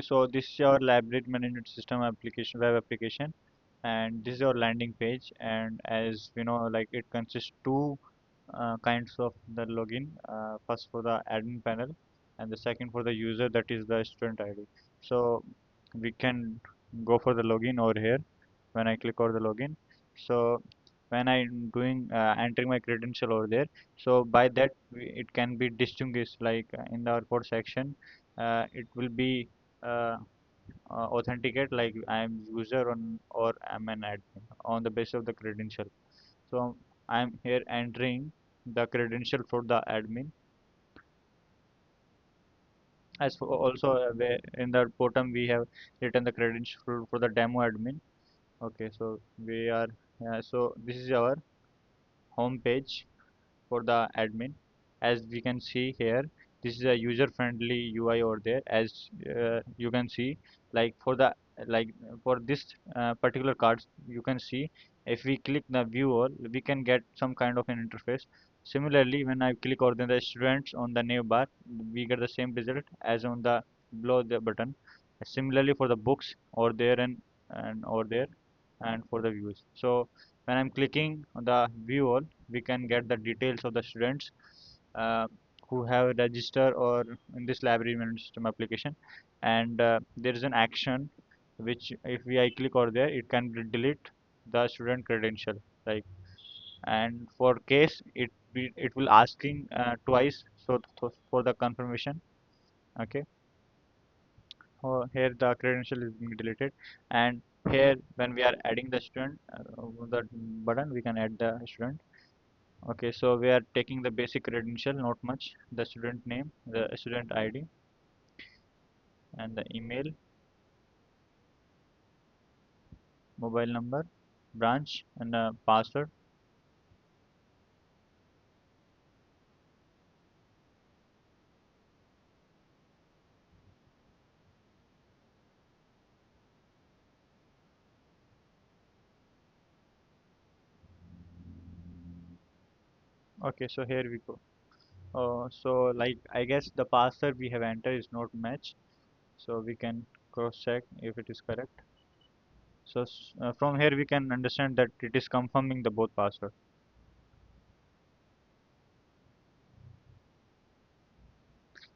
So this is your library management system application, web application, and this is your landing page. And as we know, like it consists two kinds of the login. First for the admin panel, and the second for the user, that is the student ID. So we can go for the login over here. When I click over the login, so when I'm doing entering my credential over there, so by that it can be distinguished, like in the report section, it will be uh, authenticate like I'm user on or I'm an admin on the basis of the credential. So I'm here entering the credential for the admin. As for also where in the bottom we have written the credential for the demo admin. Okay, so we are so this is our home page for the admin. As we can see here, this is a user friendly UI over there. As you can see, like for the like for this particular cards, you can see if we click the view all, we can get some kind of an interface. Similarly, when I click on the students on the new bar, we get the same result as on the below the button. Similarly for the books over there and over there, and for the views. So when I'm clicking on the view all, we can get the details of the students uh, who have registered or in this library management system application. And there is an action which if I click over there, it can delete the student credential, like. And for case it will asking twice, so for the confirmation. Okay, here the credential is being deleted. And here when we are adding the student, the button, we can add the student. Okay, so we are taking the basic credential, not much. The student name, the student ID, and the email, mobile number, branch, and the password. Okay, so here we go. So like I guess the password we have entered is not match, so we can cross check if it is correct. So from here we can understand that it is confirming the both password.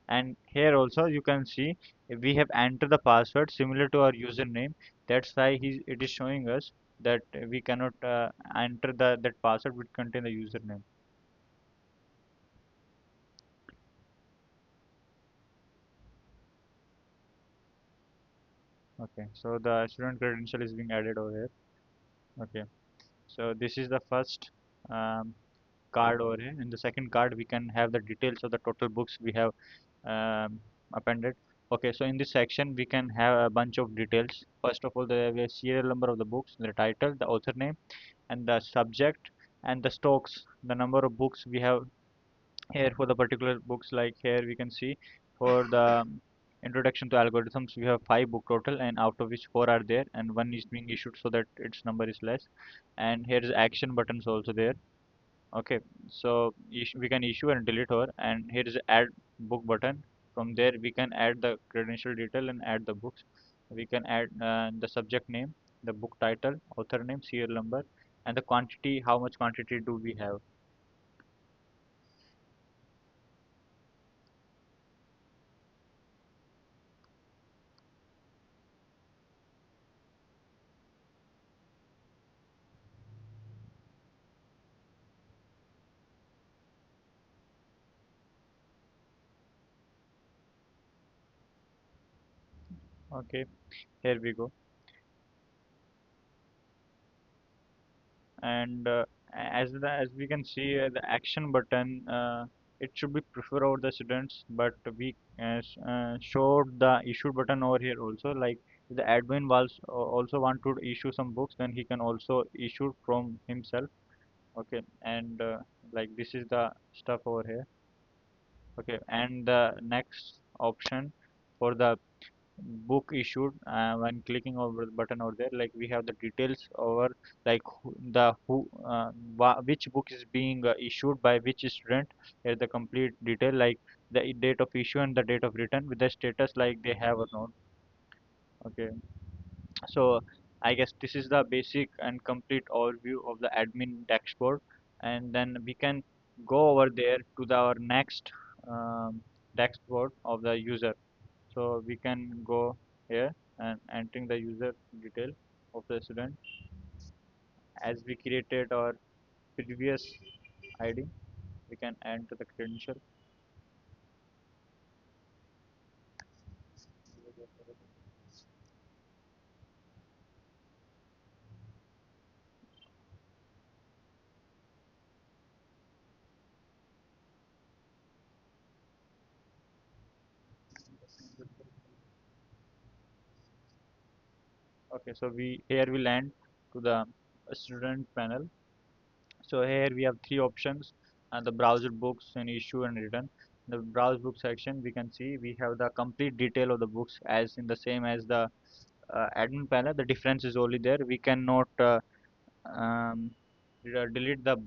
And here also you can see we have entered the password similar to our username. That's why it is showing us that we cannot enter that password which contain the username. Okay, so the student credential is being added over here. Okay, so this is the first um, card over here. In the second card we can have the details of the total books we have appended. Okay, so in this section we can have a bunch of details. First of all, the serial number of the books, the title, the author name, and the subject, and the stocks, the number of books we have here for the particular books. Like here we can see for the introduction to algorithms, we have 5 book total, and out of which 4 are there and one is being issued, so that its number is less. And here is action buttons also there. Okay, so we can issue and delete her. And here is add book button. From there we can add the credential detail and add the books. We can add the subject name, the book title, author name, serial number, and the quantity, how much quantity do we have. Okay, here we go. And as we can see, the action button, it should be preferred over the students, but we showed the issued button over here also. Like the admin was also want to issue some books, then he can also issue from himself. Okay, and like this is the stuff over here. Okay, and the next option for the book issued, when clicking over the button over there, like we have the details over, like which book is being issued by which student. Here the complete detail, like the date of issue and the date of return with the status, like they have or not. Okay, so I guess this is the basic and complete overview of the admin dashboard, and then we can go over there to our next um, dashboard of the user. So we can go here and entering the user detail of the student as we created our previous ID. We can enter the credential. Okay, so we here we land to the student panel. So here we have three options, the browser books and issue and return. The browse book section, we can see we have the complete detail of the books as in the same as the admin panel. The difference is only there. We cannot um, delete the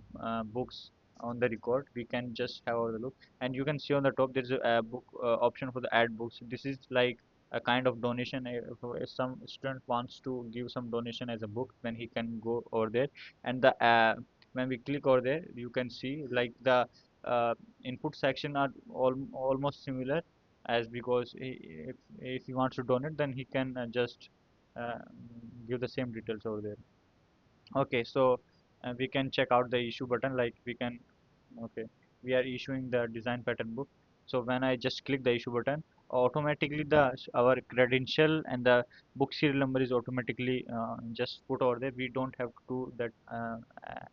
books on the record. We can just have a look, and you can see on the top there is a book option for the add books. This is like a kind of donation. If some student wants to give some donation as a book, then he can go over there, and the when we click over there, you can see like the uh, input section are almost similar as because if he wants to donate, then he can just uh, give the same details over there. Okay, so we can check out the issue button like we can, okay, we are issuing the design pattern book. So when I just click the issue button, automatically our credential and the book serial number is automatically just put over there. We don't have to do that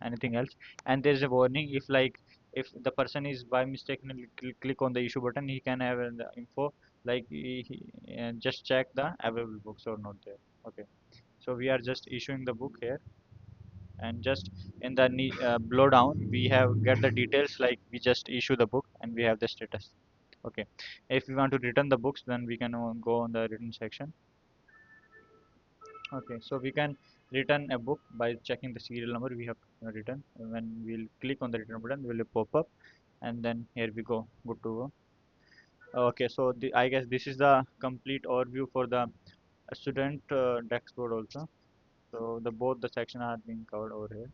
anything else. And there's a warning if the person is by mistakenly click on the issue button, he can have the info like just check the available books or not there. Okay, so we are just issuing the book here, and just in the below down we have get the details like we just issue the book and we have the status. Okay, if we want to return the books, then we can go on the return section. Okay, so we can return a book by checking the serial number we have written. When we'll click on the return button, will pop up, and then here we go, good to go. Okay, so I guess this is the complete overview for the student dashboard also. So the both the section are being covered over here.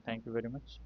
Thank you very much.